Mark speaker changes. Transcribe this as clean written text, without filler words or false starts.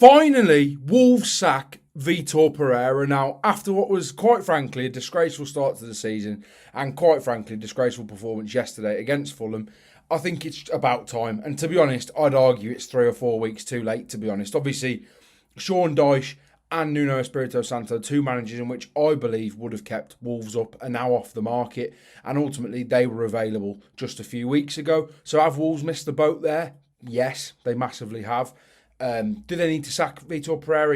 Speaker 1: Finally, Wolves sack Vítor Pereira. Now, after what was quite frankly a disgraceful start to the season and quite frankly a disgraceful performance yesterday against Fulham, I think it's about time. And to be honest, I'd argue it's 3 or 4 weeks too late, to be honest. Obviously, Sean Dyche and Nuno Espirito Santo, two managers in which I believe would have kept Wolves up, are now off the market. And ultimately, they were available just a few weeks ago. So have Wolves missed the boat there? Yes, they massively have. Do they need to sack Vítor Pereira?